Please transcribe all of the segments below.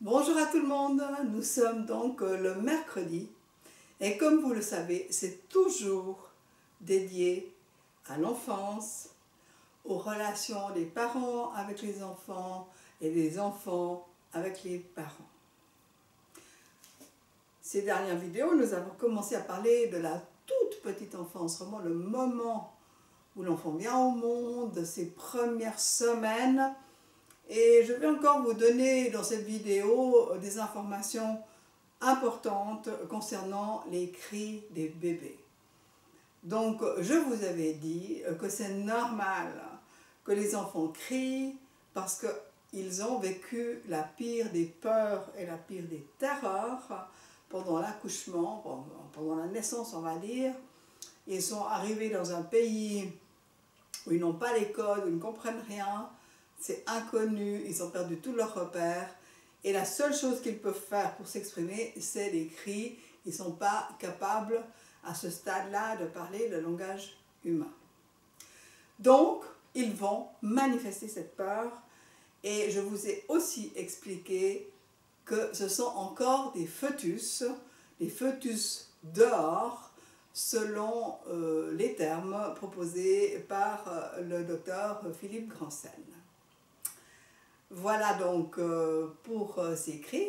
Bonjour à tout le monde, nous sommes donc le mercredi et comme vous le savez, c'est toujours dédié à l'enfance, aux relations des parents avec les enfants et des enfants avec les parents. Ces dernières vidéos, nous avons commencé à parler de la toute petite enfance, vraiment le moment où l'enfant vient au monde, de ses premières semaines. Et je vais encore vous donner dans cette vidéo des informations importantes concernant les cris des bébés. Donc je vous avais dit que c'est normal que les enfants crient parce qu'ils ont vécu la pire des peurs et la pire des terreurs pendant l'accouchement, pendant la naissance on va dire. Ils sont arrivés dans un pays où ils n'ont pas les codes, où ils ne comprennent rien. C'est inconnu, ils ont perdu tous leurs repères et la seule chose qu'ils peuvent faire pour s'exprimer, c'est les cris. Ils ne sont pas capables à ce stade-là de parler le langage humain. Donc, ils vont manifester cette peur et je vous ai aussi expliqué que ce sont encore des fœtus dehors, selon les termes proposés par le docteur Philippe Grancel. Voilà donc pour ces cris.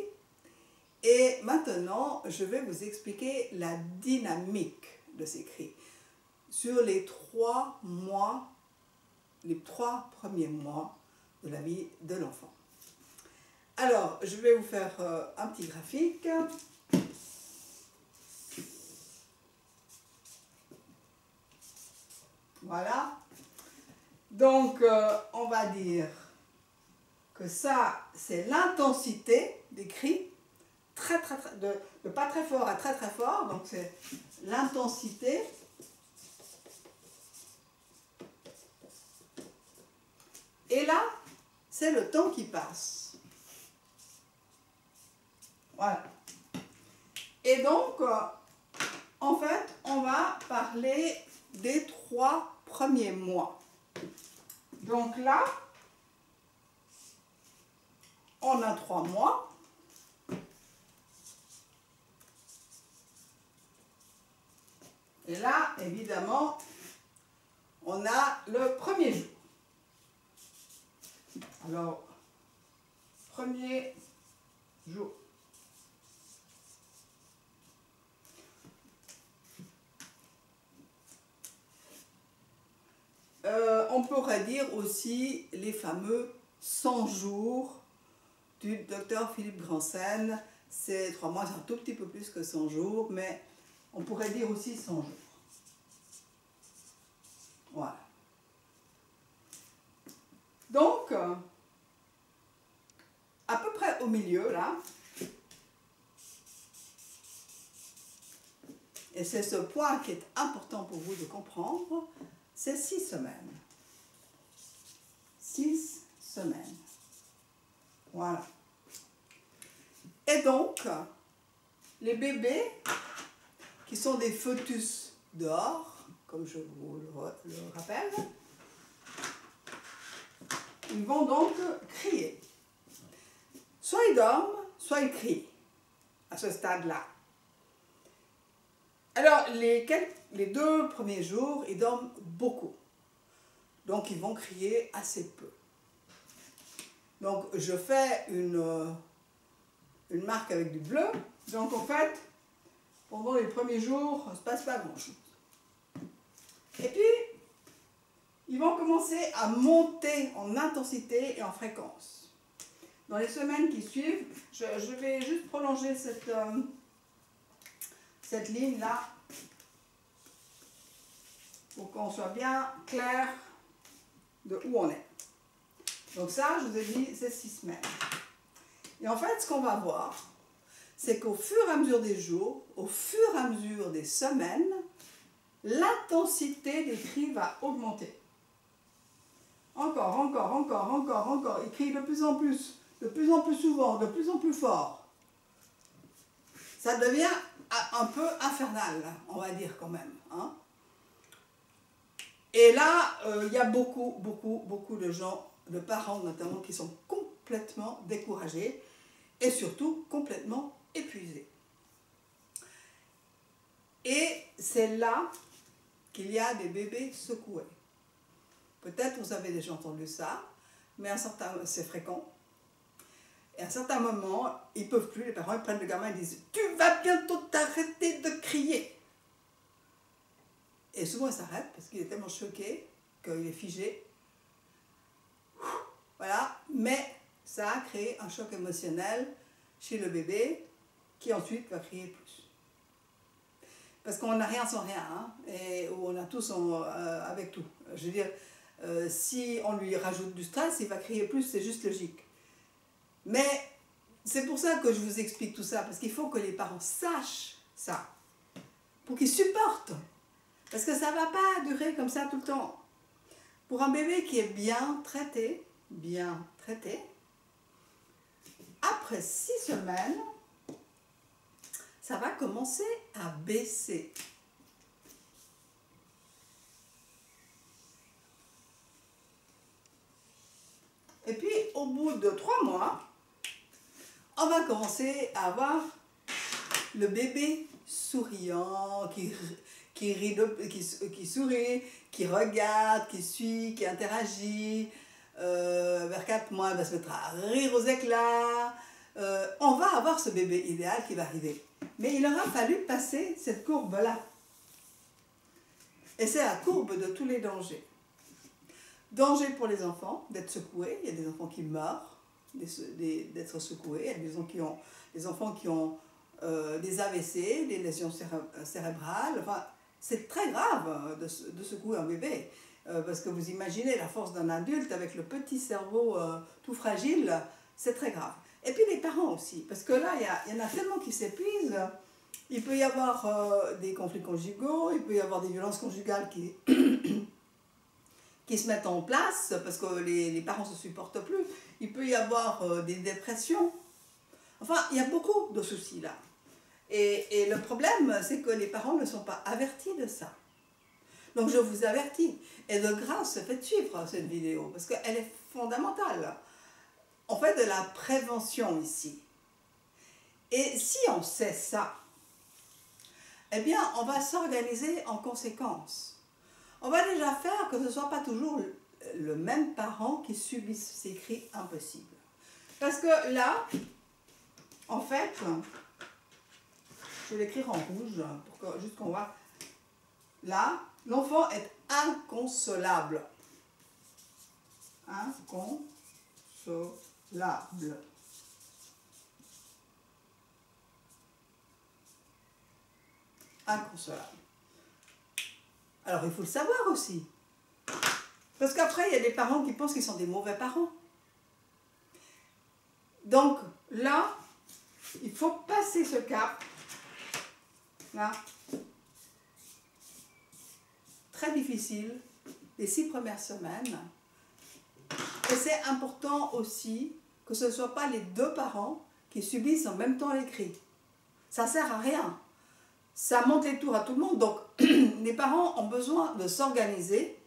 Et maintenant, je vais vous expliquer la dynamique de ces cris sur les 3 premiers mois de la vie de l'enfant. Alors, je vais vous faire un petit graphique. Voilà. Donc, on va dire que ça, c'est l'intensité des cris, de pas très fort à très très fort, donc c'est l'intensité. Et là, c'est le temps qui passe. Voilà. Et donc, en fait, on va parler des 3 premiers mois. Donc là, on a 3 mois. Et là, évidemment, on a le premier jour. Alors, premier jour. On pourrait dire aussi les fameux 100 jours du docteur Philippe Grancel. C'est 3 mois, c'est un tout petit peu plus que 100 jours, mais on pourrait dire aussi 100 jours. Voilà. Donc, à peu près au milieu, là, et c'est ce point qui est important pour vous de comprendre, c'est 6 semaines. 6 semaines. Voilà. Et donc, les bébés, qui sont des fœtus dehors, comme je vous le rappelle, ils vont donc crier. Soit ils dorment, soit ils crient, à ce stade-là. Alors, les 2 premiers jours, ils dorment beaucoup. Donc, ils vont crier assez peu. Donc, je fais une marque avec du bleu. Donc, en fait, pendant les premiers jours, il ne se passe pas grand-chose. Et puis, ils vont commencer à monter en intensité et en fréquence. Dans les semaines qui suivent, je vais juste prolonger cette ligne-là pour qu'on soit bien clair de où on est. Donc ça, je vous ai dit, c'est 6 semaines. Et en fait, ce qu'on va voir, c'est qu'au fur et à mesure des jours, au fur et à mesure des semaines, l'intensité des cris va augmenter. Encore, encore, encore, encore, encore. Ils crient de plus en plus souvent, de plus en plus fort. Ça devient un peu infernal, on va dire quand même. Hein. Et là, il y a beaucoup de gens, de parents notamment, qui sont complètement découragés et surtout complètement épuisé. Et c'est là qu'il y a des bébés secoués. Peut-être vous avez déjà entendu ça, mais c'est fréquent. Et à un certain moment, ils ne peuvent plus, les parents ils prennent le gamin et disent « Tu vas bientôt t'arrêter de crier !» Et souvent il s'arrête parce qu'il est tellement choqué qu'il est figé. Voilà, mais ça a créé un choc émotionnel chez le bébé qui ensuite va crier plus. Parce qu'on n'a rien sans rien, hein, et on a tout avec tout. Je veux dire, si on lui rajoute du stress, il va crier plus, c'est juste logique. Mais c'est pour ça que je vous explique tout ça, parce qu'il faut que les parents sachent ça, pour qu'ils supportent. Parce que ça ne va pas durer comme ça tout le temps. Pour un bébé qui est bien traité, après 6 semaines, ça va commencer à baisser. Et puis, au bout de 3 mois, on va commencer à avoir le bébé souriant, qui sourit, qui regarde, qui suit, qui interagit. Vers 4 mois, il va se mettre à rire aux éclats. On va avoir ce bébé idéal qui va arriver. Mais il aura fallu passer cette courbe-là. Et c'est la courbe de tous les dangers. Danger pour les enfants, d'être secoués. Il y a des enfants qui meurent d'être secoués. Il y a des enfants qui ont des AVC, des lésions cérébrales. Enfin, c'est très grave de secouer un bébé. Parce que vous imaginez la force d'un adulte avec le petit cerveau tout fragile, c'est très grave. Et puis les parents aussi, parce que là, il y en a tellement qui s'épuisent. Il peut y avoir des conflits conjugaux, il peut y avoir des violences conjugales qui se mettent en place parce que les parents ne se supportent plus. Il peut y avoir des dépressions. Enfin, il y a beaucoup de soucis là. Et le problème, c'est que les parents ne sont pas avertis de ça. Donc je vous avertis. Et de grâce, faites suivre cette vidéo parce qu'elle est fondamentale. On fait de la prévention ici. Et si on sait ça, eh bien, on va s'organiser en conséquence. On va déjà faire que ce ne soit pas toujours le même parent qui subisse ces cris impossibles. Parce que là, en fait, je vais l'écrire en rouge, pour que, juste qu'on voit. Là, l'enfant est inconsolable. Inconsolable. Inconsolable. Alors, il faut le savoir aussi. Parce qu'après, il y a des parents qui pensent qu'ils sont des mauvais parents. Donc, là, il faut passer ce cap. Là. Très difficile, les 6 premières semaines. Et c'est important aussi que ce ne soit pas les 2 parents qui subissent en même temps les cris. Ça ne sert à rien. Ça monte les tours à tout le monde. Donc, les parents ont besoin de s'organiser.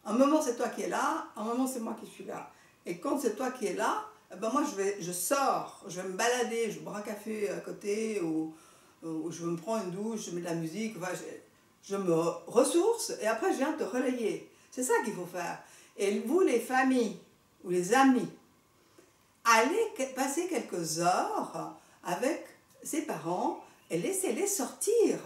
Un moment, c'est toi qui es là. Un moment, c'est moi qui suis là. Et quand c'est toi qui es là, ben moi, je sors. Je vais me balader. Je bois un café à côté. Ou je me prends une douche. Je mets de la musique. Enfin, je me ressource. Et après, je viens te relayer. C'est ça qu'il faut faire. Et vous, les familles ou les amis, allez passer quelques heures avec ses parents et laissez-les sortir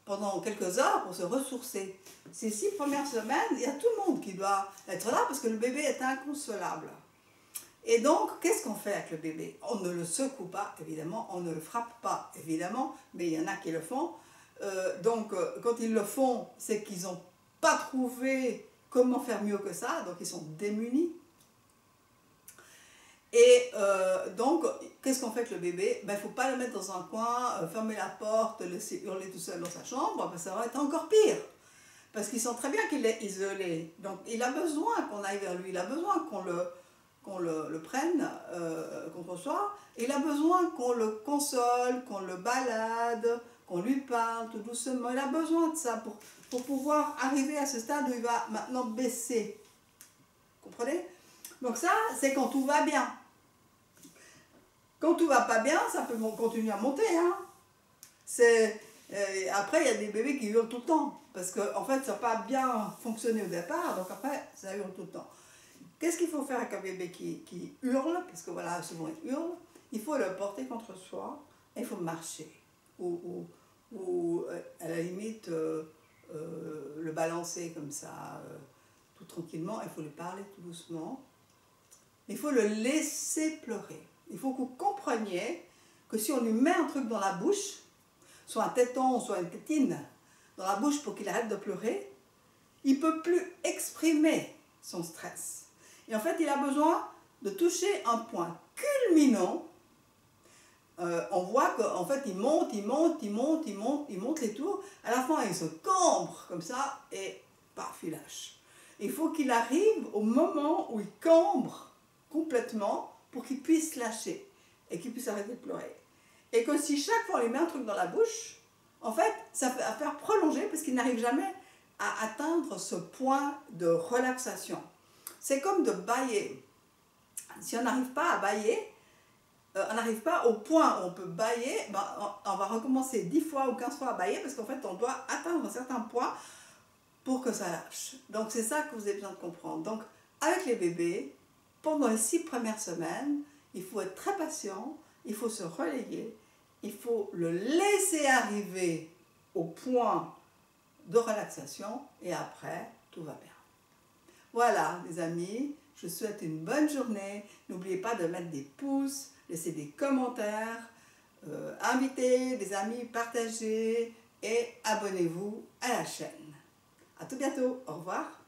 pendant quelques heures pour se ressourcer. Ces 6 premières semaines, il y a tout le monde qui doit être là parce que le bébé est inconsolable. Et donc, qu'est-ce qu'on fait avec le bébé? On ne le secoue pas, évidemment, on ne le frappe pas, évidemment, mais il y en a qui le font. Donc, quand ils le font, c'est qu'ils n'ont pas trouvé comment faire mieux que ça, donc ils sont démunis. Et donc, qu'est-ce qu'on fait avec le bébé? Ben, il ne faut pas le mettre dans un coin, fermer la porte, le laisser hurler tout seul dans sa chambre, ben, ça va être encore pire. Parce qu'ils sentent très bien qu'il est isolé. Donc, il a besoin qu'on aille vers lui, il a besoin qu'on le prenne contre soi. Il a besoin qu'on le console, qu'on le balade, qu'on lui parle tout doucement. Il a besoin de ça pour pouvoir arriver à ce stade où il va maintenant baisser. Vous comprenez? Donc ça, c'est quand tout va bien. Quand tout va pas bien, ça peut continuer à monter. Hein. Après, il y a des bébés qui hurlent tout le temps. Parce qu'en fait, ça n'a pas bien fonctionné au départ, donc après, ça hurle tout le temps. Qu'est-ce qu'il faut faire avec un bébé qui hurle? Parce que voilà, souvent il hurle. Il faut le porter contre soi et il faut marcher. Ou à la limite, le balancer comme ça, tout tranquillement. Il faut lui parler tout doucement. Il faut le laisser pleurer. Il faut que vous compreniez que si on lui met un truc dans la bouche, soit un téton, soit une tétine, dans la bouche pour qu'il arrête de pleurer, il ne peut plus exprimer son stress. Et en fait, il a besoin de toucher un point culminant. On voit qu'en fait, il monte les tours. À la fin, il se cambre comme ça et paf, il lâche. Il faut qu'il arrive au moment où il cambre complètement pour qu'il puisse lâcher et qu'il puisse arrêter de pleurer. Et que si chaque fois on lui met un truc dans la bouche, en fait, ça va faire prolonger parce qu'il n'arrive jamais à atteindre ce point de relaxation. C'est comme de bâiller. Si on n'arrive pas à bâiller, on n'arrive pas au point où on peut bâiller, ben, on va recommencer 10 fois ou 15 fois à bâiller parce qu'en fait, on doit atteindre un certain point pour que ça lâche. Donc, c'est ça que vous avez besoin de comprendre. Donc, avec les bébés, pendant les 6 premières semaines, il faut être très patient, il faut se relayer, il faut le laisser arriver au point de relaxation et après, tout va bien. Voilà, les amis, je vous souhaite une bonne journée. N'oubliez pas de mettre des pouces, laisser des commentaires, inviter des amis, partagez et abonnez-vous à la chaîne. À tout bientôt, au revoir.